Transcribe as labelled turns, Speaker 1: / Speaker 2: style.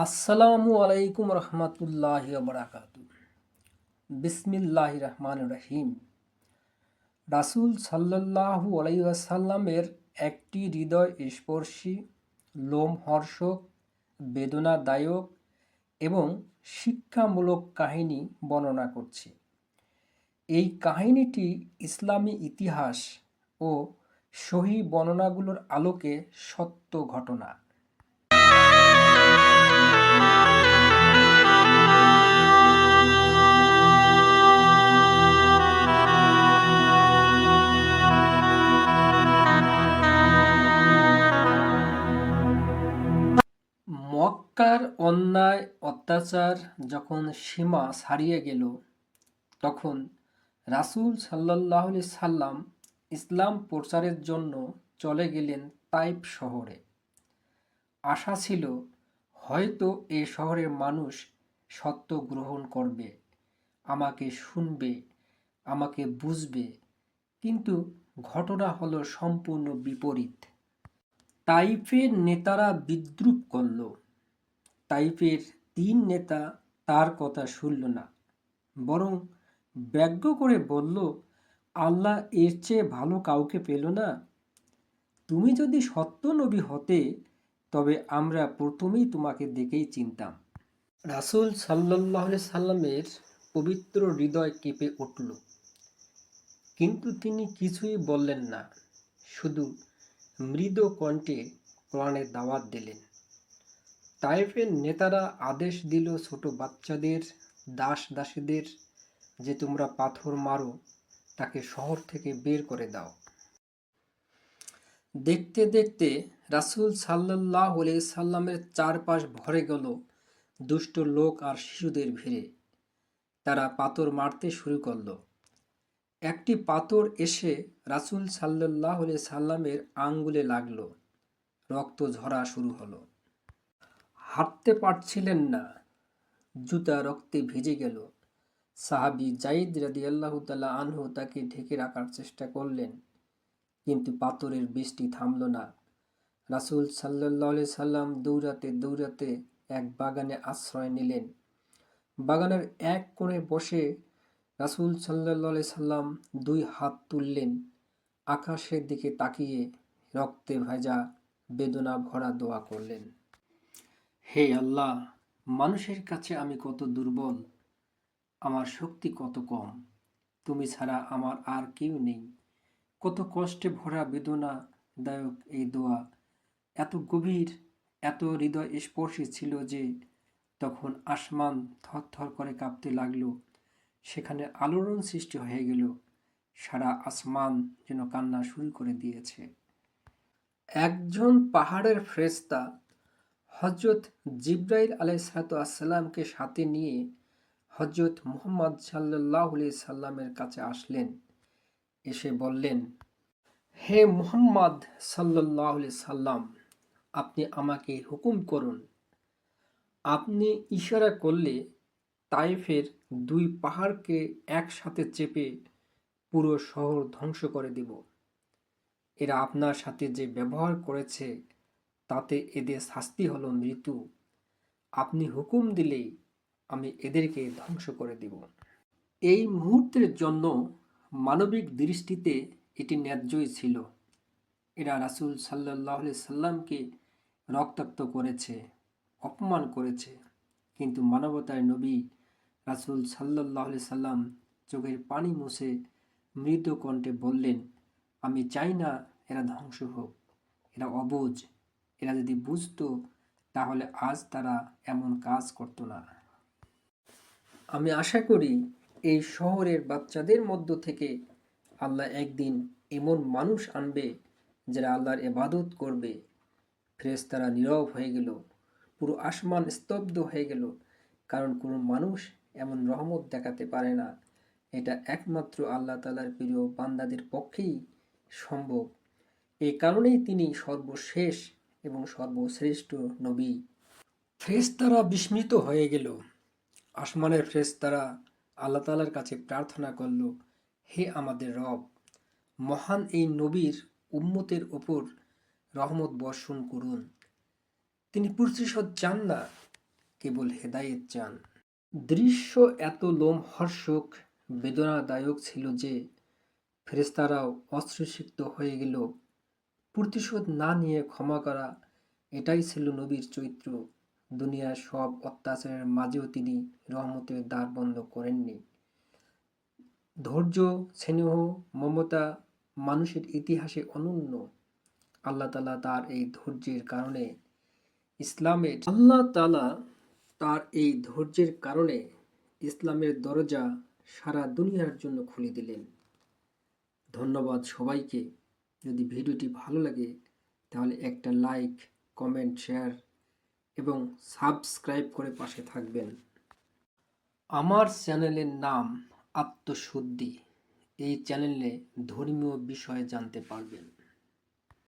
Speaker 1: আসসালামু আলাইকুম রহমতুল্লাহি বারাকাতু। বিসমিল্লাহির রহমানির রহিম। রাসূল সাল্লাল্লাহু আলাইহি ওয়াসাল্লামের একটি হৃদয় স্পর্শী, লোমহর্ষক, বেদনাদায়ক এবং শিক্ষামূলক কাহিনী বর্ণনা করছি। এই কাহিনীটি ইসলামী ইতিহাস ও সহিহ বর্ণনাগুলোর আলোকে সত্য ঘটনা। মক্কার অন্যায় অত্যাচার যখন সীমা ছাড়িয়ে গেল, তখন রাসূল সাল্লাল্লাহু আলাইহি সাল্লাম ইসলাম প্রচারের জন্য চলে গেলেন তাইফ শহরে। আশা ছিল হয়তো এ শহরের মানুষ সত্য গ্রহণ করবে, আমাকে শুনবে, আমাকে বুঝবে। কিন্তু ঘটনা হলো সম্পূর্ণ বিপরীত। তাইফের নেতারা বিদ্রূপ করল। তাইফের ৩ নেতা তার কথা শুনল না, বরং ব্যঙ্গ করে বলল, আল্লাহ এর চেয়ে ভালো কাউকে পেল না। তুমি যদি সত্য নবী হতে, তবে আমরা প্রথমেই তোমাকে দেখেই চিনতাম। রাসূল সাল্লাল্লাহু আলাইহি সাল্লামের পবিত্র হৃদয় কেঁপে উঠল, কিন্তু তিনি কিছুই বললেন না, শুধু মৃদু কণ্ঠে কোরআনের দাওয়াত দিলেন। তাইফের নেতারা আদেশ দিল ছোট বাচ্চাদের, দাস দাসীদের, যে তোমরা পাথর মারো, তাকে শহর থেকে বের করে দাও। দেখতে দেখতে রাসূল সাল্লাল্লাহু আলাইহি সাল্লামের চারপাশ ভরে গেল দুষ্ট লোক আর শিশুদের ভিড়ে। তারা পাথর মারতে শুরু করলো। একটি পাথর এসে রাসূল সাল্লাল্লাহু আলাইহি সাল্লামের আঙ্গুলে লাগলো। রক্ত ঝরা শুরু হলো। হাঁটতে পারছিলেন না, জুতা রক্তে ভিজে গেল। সাহাবী যায়েদ রাদিয়াল্লাহু তাআলা আনহু তাকে ঢেকে রাখার চেষ্টা করলেন, কিন্তু পাথরের বৃষ্টি থামল না। রাসূল সাল্লাল্লাহু আলাইহি সাল্লাম দৌড়াতে দৌড়াতে এক বাগানে আশ্রয় নিলেন। বাগানের এক কোণে বসে রাসূল সাল্লাল্লাহু আলাইহি সাল্লাম ২ হাত তুললেন, আকাশের দিকে তাকিয়ে রক্তে ভেজা, বেদনা ভরা দোয়া করলেন। হে আল্লাহ, মানুষের কাছে আমি কত দুর্বল, আমার শক্তি কত কম। তুমি ছাড়া আমার আর কেউ নেই। কত কষ্টে ভরা বেদনাদায়ক এই দোয়া এত গভীর, এত হৃদয় স্পর্শী ছিল যে তখন আসমান থরথর করে কাঁপতে লাগলো। সেখানে আলোড়ন সৃষ্টি হয়ে গেল। সারা আসমান যেন কান্না শুরু করে দিয়েছে। একজন পাহাড়ের ফেরেশতা হযরত জিবরাইল আলাইহিসসালামকে সাথে নিয়ে হযরত মুহাম্মদ সাল্লাল্লাহু আলাইহি সাল্লামের কাছে আসলেন। এসে বললেন, হে মুহাম্মদ সাল্লাল্লাহু আলাইহি সাল্লাম, আপনি আমাকে হুকুম করুন। আপনি ইশারা করলে তাইফের ২ পাহাড়কে একসাথে চেপে পুরো শহর ধ্বংস করে দেব। এরা আপনার সাথে যে ব্যবহার করেছে, তাতে এদের শাস্তি হলো মৃত্যু। আপনি হুকুম দিলেই আমি এদেরকে ধ্বংস করে দেব। এই মুহূর্তের জন্য মানবিক দৃষ্টিতে এটি ন্যায্যই ছিল। এরা রাসূল সাল্লাল্লাহু আলাইহি সাল্লামকে রক্তাক্ত করেছে, অপমান করেছে, কিন্তু মানবতার নবী রাসূল সাল্লাল্লাহু আলাইহি সাল্লাম চোখের পানি মুছে মৃদু কণ্ঠে বললেন, আমি চাই না এরা ধ্বংস হোক। এরা অবুঝ। এরা যদি বুঝতো, তাহলে আজ তারা এমন কাজ করতো না। আমি আশা করি এই শহরের বাচ্চাদের মধ্য থেকে আল্লাহ একদিন এমন মানুষ আনবে যারা আল্লাহর ইবাদত করবে। ফেরেশতারা নীরব হয়ে গেল। পুরো আসমান স্তব্ধ হয়ে গেল, কারণ কোনো মানুষ এমন রহমত দেখাতে পারে না। এটা একমাত্র আল্লাহ তাআলার প্রিয় বান্দাদের পক্ষেই সম্ভব। এই কারণেই তিনি সর্বশেষ এবং সর্বশ্রেষ্ঠ নবী। ফেরেশতারা বিস্মিত হয়ে গেল। আসমানের ফেরেশতারা আল্লাহ তাআলার কাছে প্রার্থনা করল, হে আমাদের রব, মহান এই নবীর উম্মতের ওপর রহমত বর্ষণ করুন। তিনি প্রতিশোধ চান না, কেবল হেদায়েত চান। দৃশ্য এত লোমহর্ষক, বেদনাদায়ক ছিল যে ফেরেশতারাও অশ্রুসিক্ত হয়ে গেল। প্রতিশোধ না নিয়ে ক্ষমা করা, এটাই ছিল নবীর চরিত্র। দুনিয়ার সব অত্যাচারের মাঝেও তিনি রহমতের দ্বার বন্ধ করেননি। ধৈর্য, স্নেহ, মমতা মানুষের ইতিহাসে অনন্য। আল্লাহ তাআলা তার এই ধৈর্যের কারণে ইসলামের দরজা সারা দুনিয়ার জন্য খুলে দিলেন। ধন্যবাদ সবাইকে। যদি ভিডিওটি ভালো লাগে তাহলে একটা লাইক, কমেন্ট, শেয়ার এবং সাবস্ক্রাইব করে পাশে থাকবেন। আমার চ্যানেলের নাম আত্মশুদ্ধি। এই চ্যানেলে ধর্মীয় বিষয়ে জানতে পারবেন।